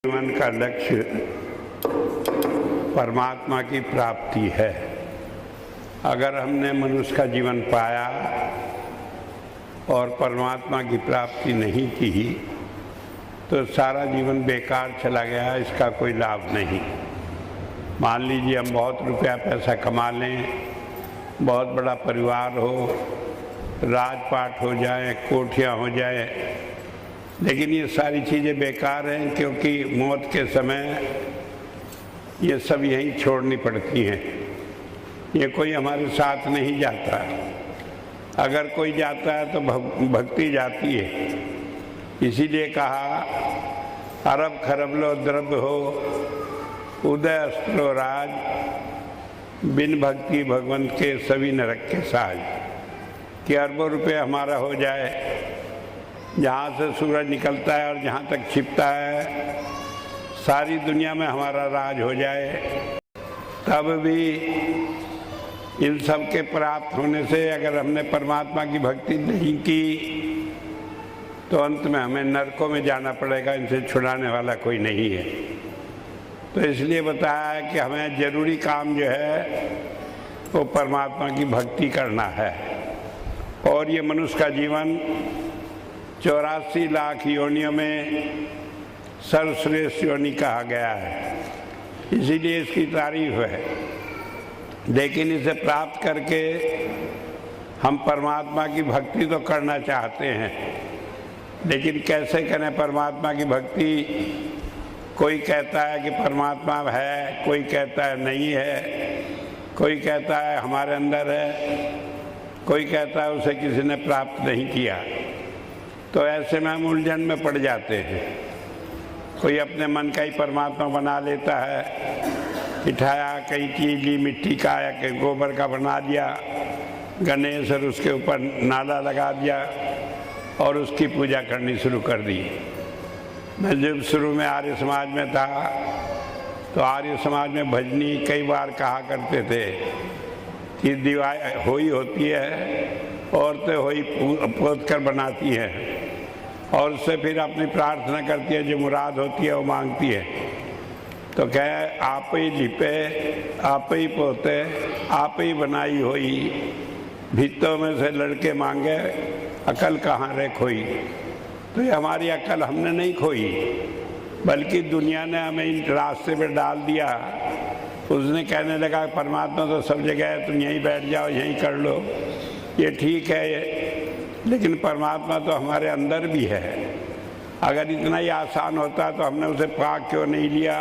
जीवन का लक्ष्य परमात्मा की प्राप्ति है। अगर हमने मनुष्य का जीवन पाया और परमात्मा की प्राप्ति नहीं की तो सारा जीवन बेकार चला गया, इसका कोई लाभ नहीं। मान लीजिए हम बहुत रुपया पैसा कमा लें, बहुत बड़ा परिवार हो, राजपाट हो जाए, कोठियाँ हो जाए, लेकिन ये सारी चीज़ें बेकार हैं क्योंकि मौत के समय ये सब यहीं छोड़नी पड़ती हैं। ये कोई हमारे साथ नहीं जाता। अगर कोई जाता है तो भक्ति जाती है। इसीलिए कहा अरब खरब लो द्रव्य हो, उदय अस्त्रो राज, बिन भक्ति भगवंत के सभी नरक के साज। कि अरबों रुपये हमारा हो जाए, जहाँ से सूरज निकलता है और जहाँ तक छिपता है सारी दुनिया में हमारा राज हो जाए, तब भी इन सब के प्राप्त होने से अगर हमने परमात्मा की भक्ति नहीं की तो अंत में हमें नरकों में जाना पड़ेगा। इनसे छुड़ाने वाला कोई नहीं है। तो इसलिए बताया है कि हमें जरूरी काम जो है वो परमात्मा की भक्ति करना है। और ये मनुष्य का जीवन 84 लाख योनियों में सर्वश्रेष्ठ योनि कहा गया है, इसीलिए इसकी तारीफ है। लेकिन इसे प्राप्त करके हम परमात्मा की भक्ति तो करना चाहते हैं, लेकिन कैसे करें परमात्मा की भक्ति? कोई कहता है कि परमात्मा है, कोई कहता है नहीं है, कोई कहता है हमारे अंदर है, कोई कहता है उसे किसी ने प्राप्त नहीं किया। तो ऐसे में हम उलझन में पड़ जाते हैं। कोई अपने मन का ही परमात्मा बना लेता है, इठाया कई चीज ली, मिट्टी का या के गोबर का बना दिया, गणेश और उसके ऊपर नाला लगा दिया और उसकी पूजा करनी शुरू कर दी। मैं जब शुरू में आर्य समाज में था तो आर्य समाज में भजनी कई बार कहा करते थे कि दिवाली होई होती है, औरतें होई पोत कर बनाती हैं और उससे फिर अपनी प्रार्थना करती है, जो मुराद होती है वो मांगती है। तो कहे आप ही लिपे, आप ही पोते, आप ही बनाई होई, भित्तों में से लड़के मांगे, अकल कहाँ रे खोई। तो ये हमारी अकल हमने नहीं खोई, बल्कि दुनिया ने हमें इन रास्ते पे डाल दिया। उसने कहने लगा परमात्मा तो सब जगह है, तुम यहीं बैठ जाओ, यहीं कर लो, ये ठीक है, लेकिन परमात्मा तो हमारे अंदर भी है। अगर इतना ही आसान होता तो हमने उसे पा क्यों नहीं लिया?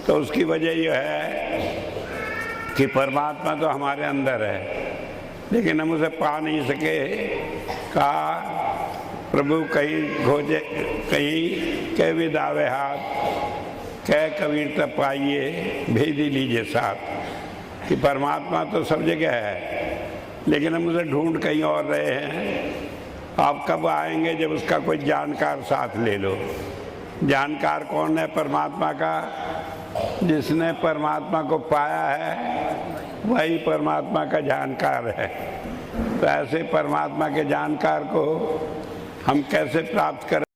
तो उसकी वजह यह है कि परमात्मा तो हमारे अंदर है, लेकिन हम उसे पा नहीं सके। कहा प्रभु कहीं खोजे कहीं के भी दावे हाथ, कह कबीर तब पाइए भेदी लीजिए साथ। कि परमात्मा तो सब जगह है, लेकिन हम उसे ढूंढ कहीं और रहे हैं। आप कब आएंगे? जब उसका कोई जानकार साथ ले लो। जानकार कौन है परमात्मा का? जिसने परमात्मा को पाया है वही परमात्मा का जानकार है। तो ऐसे परमात्मा के जानकार को हम कैसे प्राप्त करें?